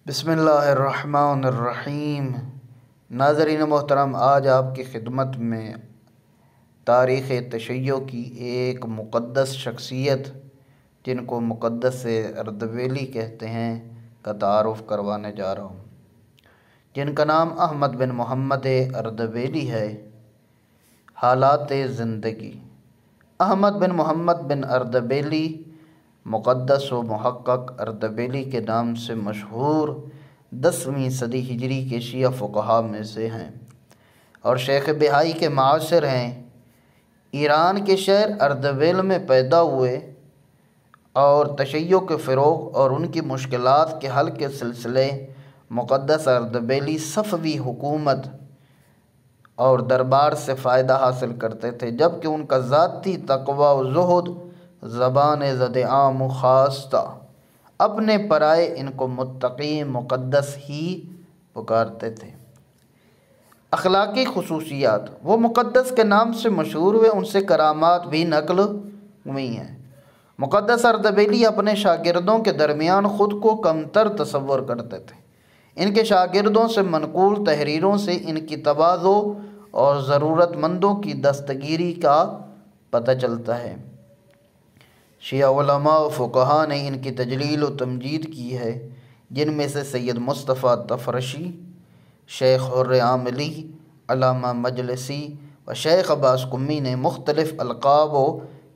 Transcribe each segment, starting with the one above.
بسم اللہ الرحمن الرحیم۔ ناظرین محترم، آج آپ کی خدمت میں تاریخ تشیع کی ایک مقدس شخصیت جن کو مقدس اردبیلی کہتے ہیں کا تعارف کروانے جا رہا ہوں، جن کا نام احمد بن محمد اردبیلی ہے۔ حالات زندگی: احمد بن محمد بن اردبیلی مقدس و محقق اردبیلی کے نام سے مشہور 10ویں صدی ہجری کے شیعہ فقہا میں سے ہیں اور شیخ بہائی کے معاصر ہیں۔ ایران کے شہر اردبیل میں پیدا ہوئے اور تشیع کے فروغ اور ان کی مشکلات کے حل کے سلسلے مقدس اردبیلی صفوی حکومت اور دربار سے فائدہ حاصل کرتے تھے، جبکہ ان کا ذاتی تقوی و زہد زبان زد عام و خاص تھا۔ اپنے پرائے ان کو متقی مقدس ہی پکارتے تھے۔ اخلاقی خصوصیات: وہ مقدس کے نام سے مشہور ہوئے، ان سے کرامات بھی نقل ہوئی ہیں۔ مقدس اردبیلی اپنے شاگردوں کے درمیان خود کو کمتر تصور کرتے تھے۔ ان کے شاگردوں سے منقول تحریروں سے ان کی تواضع اور ضرورت مندوں کی دستگیری کا پتہ چلتا ہے۔ شیعہ علماء و فقہا نے ان کی تجلیل و تمجید کی ہے، جن میں سے سید مصطفیٰ تفرشی، شیخ حر عاملی، علامہ مجلسی و شیخ عباس قمی نے مختلف القاب و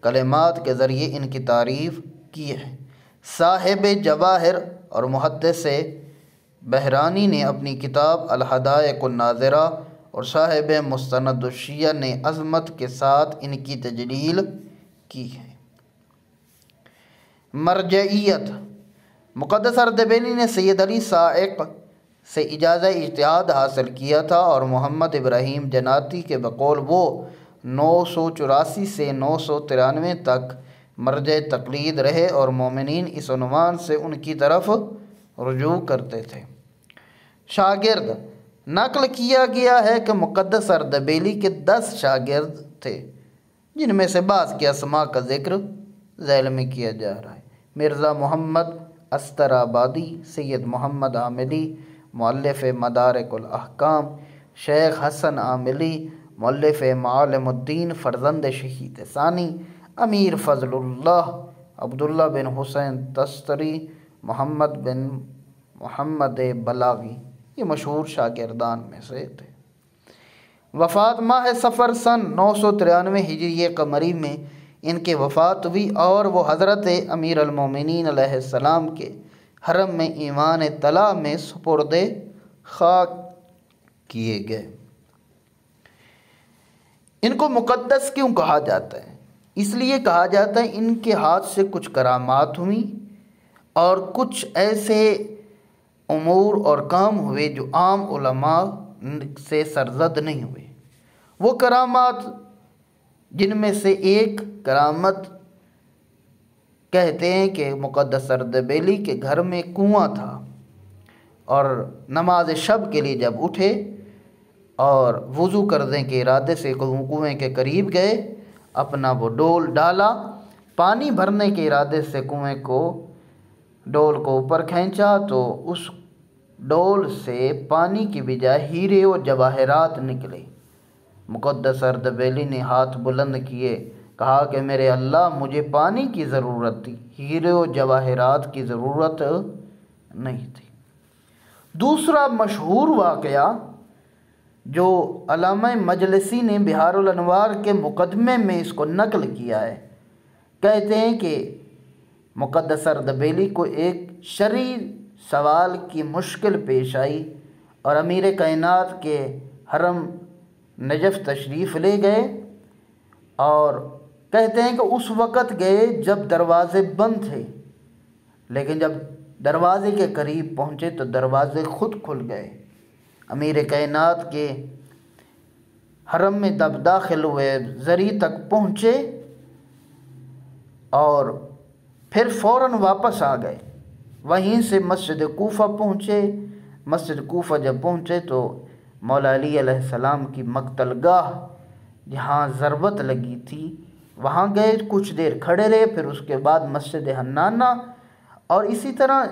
کلمات کے ذریعے ان کی تعریف کی ہے۔ صاحب جواہر اور محدث بحرانی نے اپنی کتاب الحدائق الناظرہ اور صاحب مستند الشیعہ نے عظمت کے ساتھ ان کی تجلیل کی ہے۔ مرجعیت: مقدس اردبیلی نے سید علی صاعق سے اجازہ اجتہاد حاصل کیا تھا اور محمد ابراہیم جناتی کے بقول وہ 984 سے 993 تک مرجع تقلید رہے اور مومنین اس عنوان سے ان کی طرف رجوع کرتے تھے۔ شاگرد: نقل کیا گیا ہے کہ مقدس اردبیلی کے 10 شاگرد تھے، جن میں سے بعض کے اسماء کا ذکر ذیل میں کیا جا رہا ہے۔ مرزا محمد استرابادی، سید محمد عاملی مؤلف مدارک الاحکام، شیخ حسن عاملی مؤلف معالم الدین فرزند شہید ثانی، امیر فضل اللہ، عبداللہ بن حسین تستری، محمد بن محمد بلاغی، یہ مشہور شاگردان میں سے تھے۔ وفات: ماہ صفر سن 993 ہجری قمری میں ان کی وفات ہوئی اور وہ حضرت امیر المومنین علیہ السلام کے حرم میں ایمان طلح میں سپرد خاک کیے گئے۔ ان کو مقدس کیوں کہا جاتا ہے؟ اس لیے کہا جاتا ہے ان کے ہاتھ سے کچھ کرامات ہوئیں اور کچھ ایسے امور اور کام ہوئے جو عام علماء سے سرزد نہیں ہوئے۔ وہ کرامات جن میں سے ایک کرامت کہتے ہیں کہ مقدس اردبیلی کے گھر میں کنواں تھا اور نماز شب کے لیے جب اٹھے اور وضو کرنے کے ارادے سے کنویں کے قریب گئے، اپنا وہ ڈول ڈالا، پانی بھرنے کے ارادے سے کنویں کو ڈول کو اوپر کھینچا تو اس ڈول سے پانی کی بجائے ہیرے و جواہرات نکلے۔ مقدس اردبیلی نے ہاتھ بلند کیے، کہا کہ میرے اللہ، مجھے پانی کی ضرورت تھی، ہیرے و جواہرات کی ضرورت نہیں تھی۔ دوسرا مشہور واقعہ جو علامہ مجلسی نے بحار الانوار کے مقدمے میں اس کو نقل کیا ہے، کہتے ہیں کہ مقدس اردبیلی کو ایک شرعی سوال کی مشکل پیش آئی اور امیر کائنات کے حرم نجف تشریف لے گئے اور کہتے ہیں کہ اس وقت گئے جب دروازے بند تھے، لیکن جب دروازے کے قریب پہنچے تو دروازے خود کھل گئے۔ امیر کائنات کے حرم میں جب داخل ہوئے، زری تک پہنچے اور پھر فوراً واپس آ گئے۔ وہیں سے مسجد کوفہ پہنچے۔ مسجد کوفہ جب پہنچے تو مولا علی علیہ السلام کی مقتل گاہ جہاں ضربت لگی تھی وہاں گئے، کچھ دیر کھڑے رہے، پھر اس کے بعد مسجد حنانہ اور اسی طرح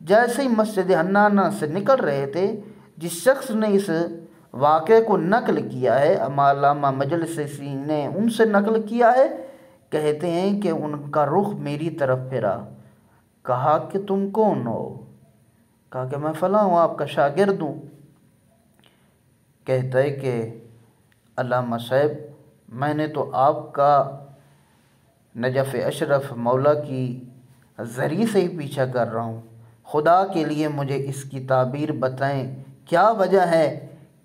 جیسے ہی مسجد حنانہ سے نکل رہے تھے، جس شخص نے اس واقعے کو نقل کیا ہے، علامہ مجلسی نے ان سے نقل کیا ہے، کہتے ہیں کہ ان کا رخ میری طرف پھرا، کہا کہ تم کون ہو؟ کہا کہ میں فلاں ہوں، آپ کا شاگرد ہوں۔ کہتا ہے کہ علامہ صاحب میں نے تو آپ کا نجف اشرف مولا کی ذریعے سے ہی پیچھا کر رہا ہوں، خدا کے لیے مجھے اس کی تعبیر بتائیں، کیا وجہ ہے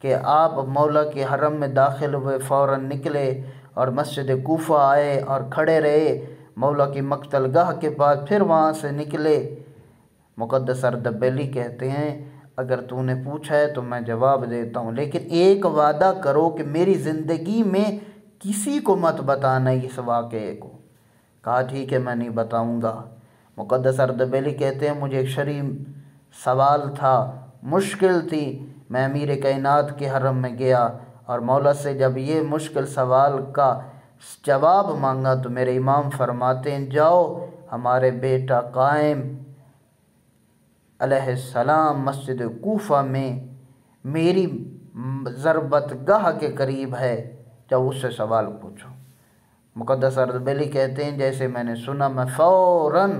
کہ آپ مولا کے حرم میں داخل ہوئے، فوراً نکلے اور مسجد کوفہ آئے اور کھڑے رہے مولا کی مقتل گاہ کے پاس، پھر وہاں سے نکلے؟ مقدس اردبیلی کہتے ہیں اگر تو نے پوچھا ہے تو میں جواب دیتا ہوں، لیکن ایک وعدہ کرو کہ میری زندگی میں کسی کو مت بتانا اس واقعے کو۔ کہا ٹھیک ہے میں نہیں بتاؤں گا۔ مقدس اردبیلی کہتے ہیں مجھے ایک شرعی سوال تھا، مشکل تھی، میں امیر کائنات کے حرم میں گیا اور مولا سے جب یہ مشکل سوال کا جواب مانگا تو میرے امام فرماتے ہیں جاؤ ہمارے بیٹا قائم علیہ السلام مسجد کوفہ میں میری ضربت گاہ کے قریب ہے، جب اس سے سوال پوچھو۔ مقدس اردبیلی کہتے ہیں جیسے میں نے سنا میں فوراً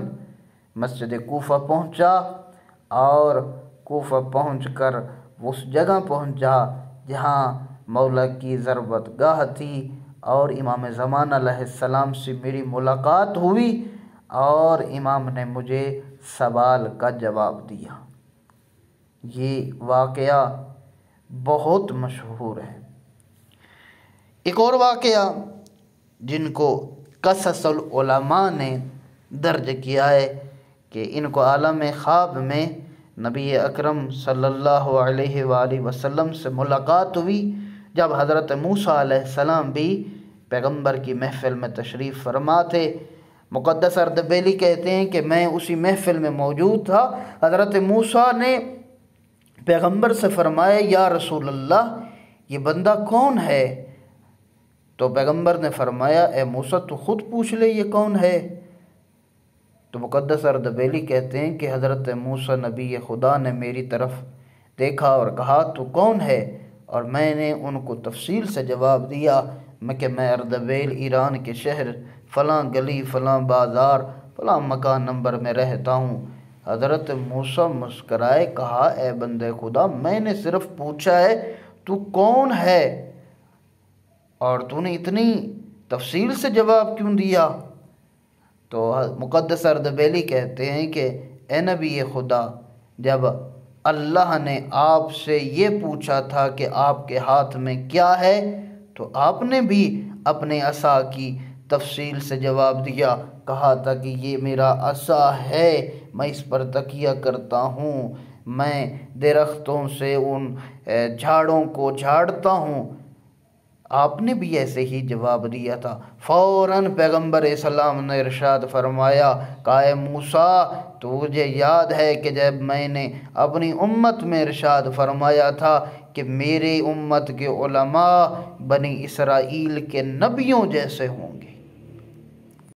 مسجد کوفہ پہنچا اور کوفہ پہنچ کر اس جگہ پہنچا جہاں مولا کی ضربت گاہ تھی، اور امام زمان علیہ السلام سے میری ملاقات ہوئی اور امام نے مجھے سوال کا جواب دیا۔ یہ واقعہ بہت مشہور ہے۔ ایک اور واقعہ جن کو قصص العلماء نے درج کیا ہے کہ ان کو عالم خواب میں نبی اکرم صلی اللہ علیہ وآلہ وسلم سے ملاقات ہوئی، جب حضرت موسیٰ علیہ السلام بھی پیغمبر کی محفل میں تشریف فرما تھے۔ مقدس اردبیلی کہتے ہیں کہ میں اسی محفل میں موجود تھا۔ حضرت موسیٰ نے پیغمبر سے فرمایا یا رسول اللہ یہ بندہ کون ہے؟ تو پیغمبر نے فرمایا اے موسیٰ تو خود پوچھ لے یہ کون ہے۔ تو مقدس اردبیلی کہتے ہیں کہ حضرت موسیٰ نبی خدا نے میری طرف دیکھا اور کہا تو کون ہے، اور میں نے ان کو تفصیل سے جواب دیا کہ میں اردبیل ایران کے شہر فلاں گلی فلاں بازار فلاں مکان نمبر میں رہتا ہوں۔ حضرت موسیٰ مسکرائے، کہا اے بندے خدا میں نے صرف پوچھا ہے تو کون ہے اور تو نے اتنی تفصیل سے جواب کیوں دیا؟ تو مقدس اردبیلی کہتے ہیں کہ اے نبی خدا جب اللہ نے آپ سے یہ پوچھا تھا کہ آپ کے ہاتھ میں کیا ہے تو آپ نے بھی اپنے عصا کی تفصیل سے جواب دیا، کہا تھا کہ یہ میرا عصا ہے، میں اس پر تکیہ کرتا ہوں، میں درختوں سے ان جھاڑوں کو جھاڑتا ہوں۔ آپ نے بھی ایسے ہی جواب دیا تھا۔ فوراً پیغمبر اسلام نے ارشاد فرمایا کہ اے موسیٰ تجھے یاد ہے کہ جب میں نے اپنی امت میں ارشاد فرمایا تھا کہ میری امت کے علماء بنی اسرائیل کے نبیوں جیسے ہوں گے،